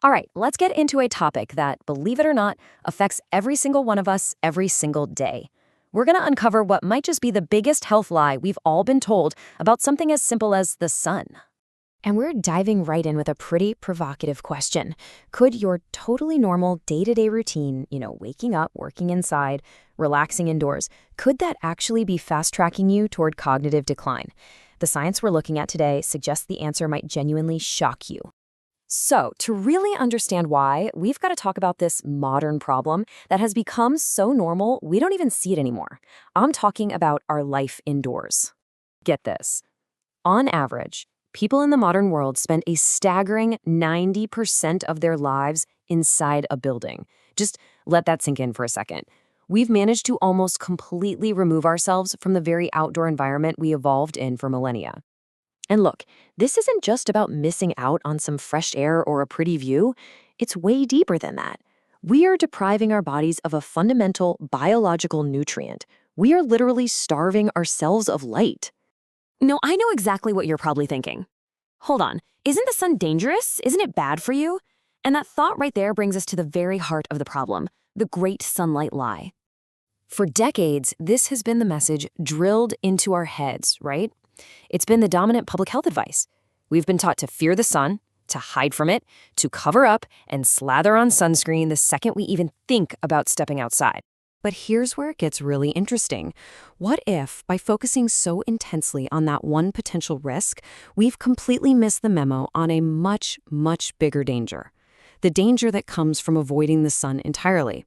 All right, let's get into a topic that, believe it or not, affects every single one of us every single day. We're going to uncover what might just be the biggest health lie we've all been told about something as simple as the sun. And we're diving right in with a pretty provocative question. Could your totally normal day-to-day routine, waking up, working inside, relaxing indoors, could that actually be fast-tracking you toward cognitive decline? The science we're looking at today suggests the answer might genuinely shock you. So, to really understand why, we've got to talk about this modern problem that has become so normal we don't even see it anymore. I'm talking about our life indoors. Get this. On average, people in the modern world spend a staggering 90% of their lives inside a building. Just let that sink in for a second. We've managed to almost completely remove ourselves from the very outdoor environment we evolved in for millennia. And look, this isn't just about missing out on some fresh air or a pretty view. It's way deeper than that. We are depriving our bodies of a fundamental biological nutrient. We are literally starving ourselves of light. No, I know exactly what you're probably thinking. Hold on, isn't the sun dangerous? Isn't it bad for you? And that thought right there brings us to the very heart of the problem, the great sunlight lie. For decades, this has been the message drilled into our heads, right? It's been the dominant public health advice. We've been taught to fear the sun, to hide from it, to cover up and slather on sunscreen the second we even think about stepping outside. But here's where it gets really interesting. What if, by focusing so intensely on that one potential risk, we've completely missed the memo on a much, much bigger danger? The danger that comes from avoiding the sun entirely.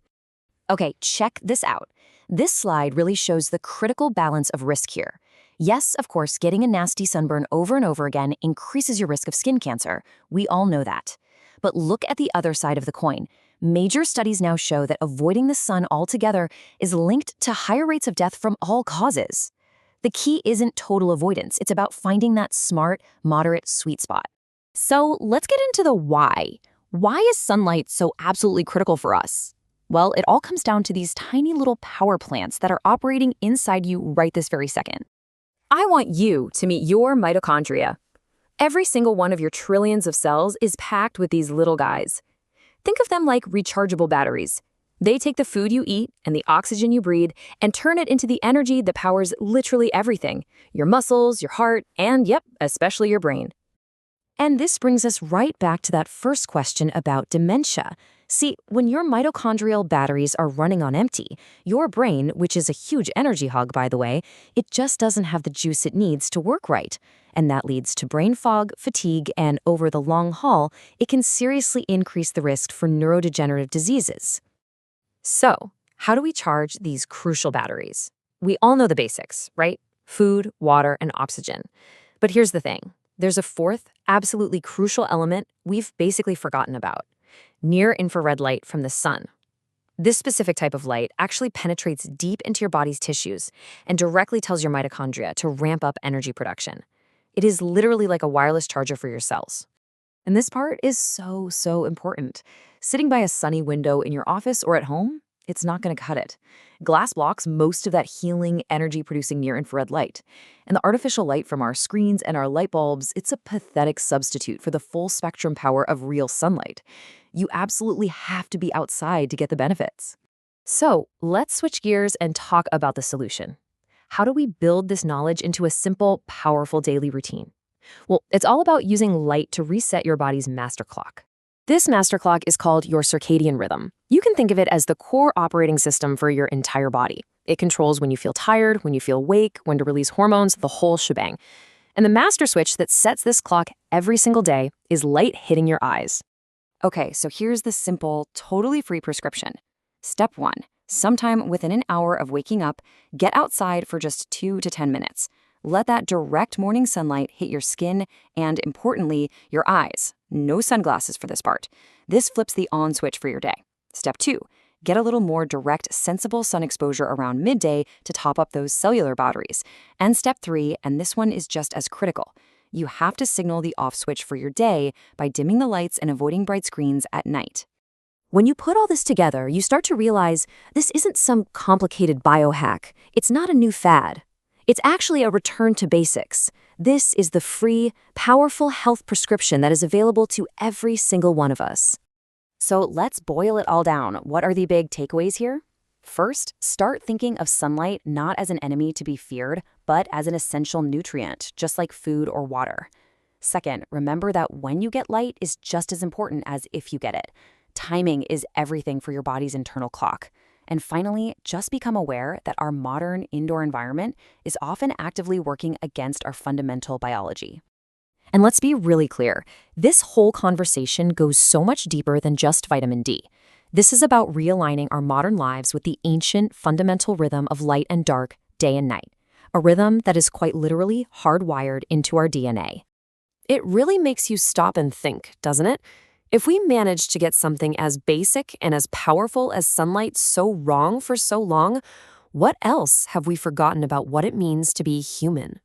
Okay, check this out. This slide really shows the critical balance of risk here. Yes, of course, getting a nasty sunburn over and over again increases your risk of skin cancer. We all know that. But look at the other side of the coin. Major studies now show that avoiding the sun altogether is linked to higher rates of death from all causes. The key isn't total avoidance. It's about finding that smart, moderate sweet spot. So let's get into the why. Why is sunlight so absolutely critical for us? Well, it all comes down to these tiny little power plants that are operating inside you right this very second. I want you to meet your mitochondria. Every single one of your trillions of cells is packed with these little guys. Think of them like rechargeable batteries. They take the food you eat and the oxygen you breathe and turn it into the energy that powers literally everything: your muscles, your heart, and yep, especially your brain. And this brings us right back to that first question about dementia. See, when your mitochondrial batteries are running on empty, your brain, which is a huge energy hog, by the way, it just doesn't have the juice it needs to work right. And that leads to brain fog, fatigue, and over the long haul, it can seriously increase the risk for neurodegenerative diseases. So, how do we charge these crucial batteries? We all know the basics, right? Food, water, and oxygen. But here's the thing. There's a fourth, absolutely crucial element we've basically forgotten about: near-infrared light from the sun. This specific type of light actually penetrates deep into your body's tissues and directly tells your mitochondria to ramp up energy production. It is literally like a wireless charger for your cells. And this part is so important. Sitting by a sunny window in your office or at home, it's not going to cut it. Glass blocks most of that healing, energy-producing near-infrared light. And the artificial light from our screens and our light bulbs, it's a pathetic substitute for the full spectrum power of real sunlight. You absolutely have to be outside to get the benefits. So let's switch gears and talk about the solution. How do we build this knowledge into a simple, powerful daily routine? Well, it's all about using light to reset your body's master clock. This master clock is called your circadian rhythm. You can think of it as the core operating system for your entire body. It controls when you feel tired, when you feel awake, when to release hormones, the whole shebang. And the master switch that sets this clock every single day is light hitting your eyes. Okay, so here's the simple, totally free prescription. Step 1. Sometime within an hour of waking up, get outside for just 2 to 10 minutes. Let that direct morning sunlight hit your skin and, importantly, your eyes. No sunglasses for this part. This flips the on switch for your day. Step 2. Get a little more direct, sensible sun exposure around midday to top up those cellular batteries. And step 3, and this one is just as critical. You have to signal the off switch for your day by dimming the lights and avoiding bright screens at night. When you put all this together, you start to realize this isn't some complicated biohack. It's not a new fad. It's actually a return to basics. This is the free, powerful health prescription that is available to every single one of us. So let's boil it all down. What are the big takeaways here? First, start thinking of sunlight not as an enemy to be feared, but as an essential nutrient, just like food or water. Second, remember that when you get light is just as important as if you get it. Timing is everything for your body's internal clock. And finally, just become aware that our modern indoor environment is often actively working against our fundamental biology. And let's be really clear, this whole conversation goes so much deeper than just vitamin D. This is about realigning our modern lives with the ancient, fundamental rhythm of light and dark, day and night, a rhythm that is quite literally hardwired into our DNA. It really makes you stop and think, doesn't it? If we manage to get something as basic and as powerful as sunlight so wrong for so long, what else have we forgotten about what it means to be human?